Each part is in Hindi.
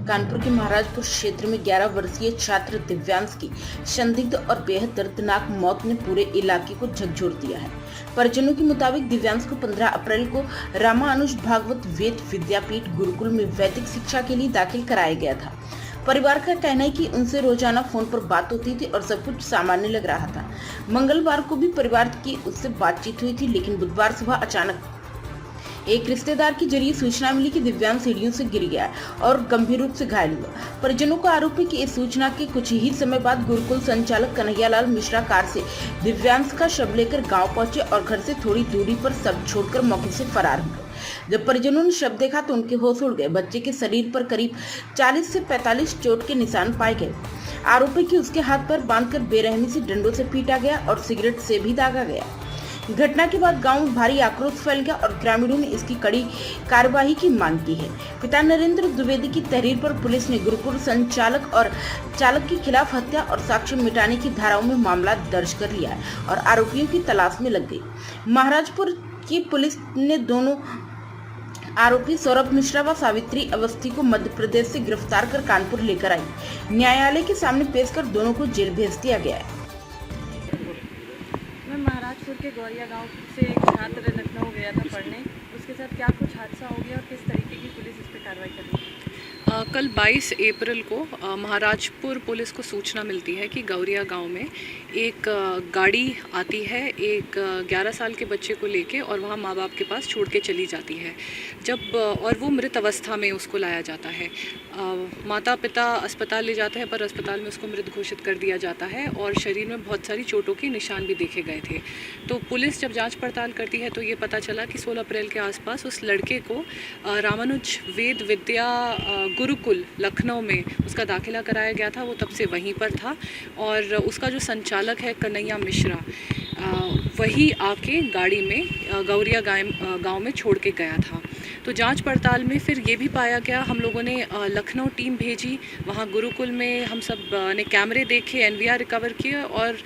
कानपुर के महाराजपुर क्षेत्र में 11 वर्षीय छात्र दिव्यांश की संदिग्ध और बेहद दर्दनाक मौत ने पूरे इलाके को झकझोर दिया है। परिजनों के मुताबिक दिव्यांश को 15 अप्रैल को रामानुज भागवत वेद विद्यापीठ गुरुकुल में वैदिक शिक्षा के लिए दाखिल कराया गया था। परिवार का कहना है कि उनसे रोजाना फोन पर बात होती थी और सब कुछ सामान्य लग रहा था। मंगलवार को भी परिवार की उससे बातचीत हुई थी, लेकिन बुधवार सुबह अचानक एक रिश्तेदार के जरिए सूचना मिली कि दिव्यांश सीढ़ियों से गिर गया और गंभीर रूप से घायल हुआ। परिजनों का आरोप है कि इस सूचना के कुछ ही समय बाद गुरुकुल संचालक कन्हैयालाल मिश्रा कार से दिव्यांश का शव लेकर गांव पहुंचे और घर से थोड़ी दूरी पर शव छोड़कर मौके से फरार हो गए। जब परिजनों ने शव देखा तो उनके होश उड़ गए। बच्चे के शरीर पर करीब 40 से 45 चोट के निशान पाए गए। आरोप है कि उसके हाथ पर बांधकर बेरहमी से डंडों से पीटा गया और सिगरेट से भी दागा गया। घटना के बाद गांव में भारी आक्रोश फैल गया और ग्रामीणों ने इसकी कड़ी कार्यवाही की मांग की है। पिता नरेंद्र द्विवेदी की तहरीर पर पुलिस ने गुरुकुल संचालक और चालक के खिलाफ हत्या और साक्ष्य मिटाने की धाराओं में मामला दर्ज कर लिया है और आरोपियों की तलाश में लग गई। महाराजपुर की पुलिस ने दोनों आरोपी सौरभ मिश्रा व सावित्री अवस्थी को मध्य प्रदेश से गिरफ्तार कर कानपुर लेकर आई। न्यायालय के सामने पेश कर दोनों को जेल भेज दिया गया है। मैं महाराजपुर के गौरिया गांव से एक छात्र लखनऊ गया था पढ़ने। उसके साथ क्या कुछ हादसा हो गया और किस तरीके की पुलिस इस पर कार्रवाई कर रही है? कल 22 अप्रैल को महाराजपुर पुलिस को सूचना मिलती है कि गौरिया गांव में एक गाड़ी आती है एक 11 साल के बच्चे को लेके और वहां माँ बाप के पास छोड़ के चली जाती है। जब और वो मृत अवस्था में उसको लाया जाता है। माता पिता अस्पताल ले जाते हैं पर अस्पताल में उसको मृत घोषित कर दिया जाता है और शरीर में बहुत सारी चोटों के निशान भी देखे गए थे। तो पुलिस जब जाँच पड़ताल करती है तो ये पता चला कि 16 अप्रैल के आसपास उस लड़के को रामानुज वेद विद्या गुरुकुल लखनऊ में उसका दाखिला कराया गया था। वो तब से वहीं पर था और उसका जो संचालक है कन्हैया मिश्रा वही आके गाड़ी में गौरिया गांव में छोड़ के गया था। तो जांच पड़ताल में फिर ये भी पाया गया, हम लोगों ने लखनऊ टीम भेजी, वहाँ गुरुकुल में हम सब ने कैमरे देखे, एनवीआर रिकवर किए और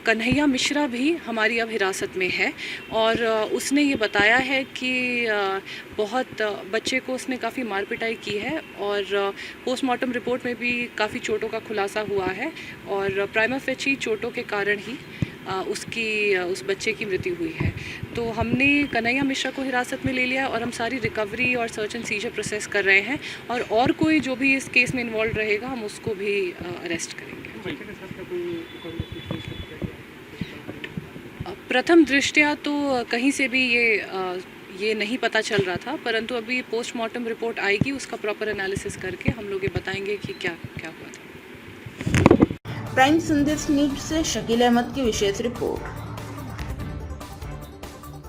कन्हैया मिश्रा भी हमारी अब हिरासत में है और उसने ये बताया है कि बहुत बच्चे को उसने काफ़ी मार पिटाई की है और पोस्टमार्टम रिपोर्ट में भी काफ़ी चोटों का खुलासा हुआ है और प्राइमा फेची चोटों के कारण ही उस बच्चे की मृत्यु हुई है। तो हमने कन्हैया मिश्रा को हिरासत में ले लिया है और हम सारी रिकवरी और सर्च एंड सीजर प्रोसेस कर रहे हैं और कोई जो भी इस केस में इन्वॉल्व रहेगा हम उसको भी अरेस्ट करेंगे। प्रथम दृष्टया तो कहीं से भी ये नहीं पता चल रहा था, परंतु अभी पोस्टमार्टम रिपोर्ट आएगी, उसका प्रॉपर एनालिसिस करके हम लोग ये बताएंगे कि क्या क्या हुआ था। प्राइम संदेश न्यूज से शकील अहमद की विशेष रिपोर्ट।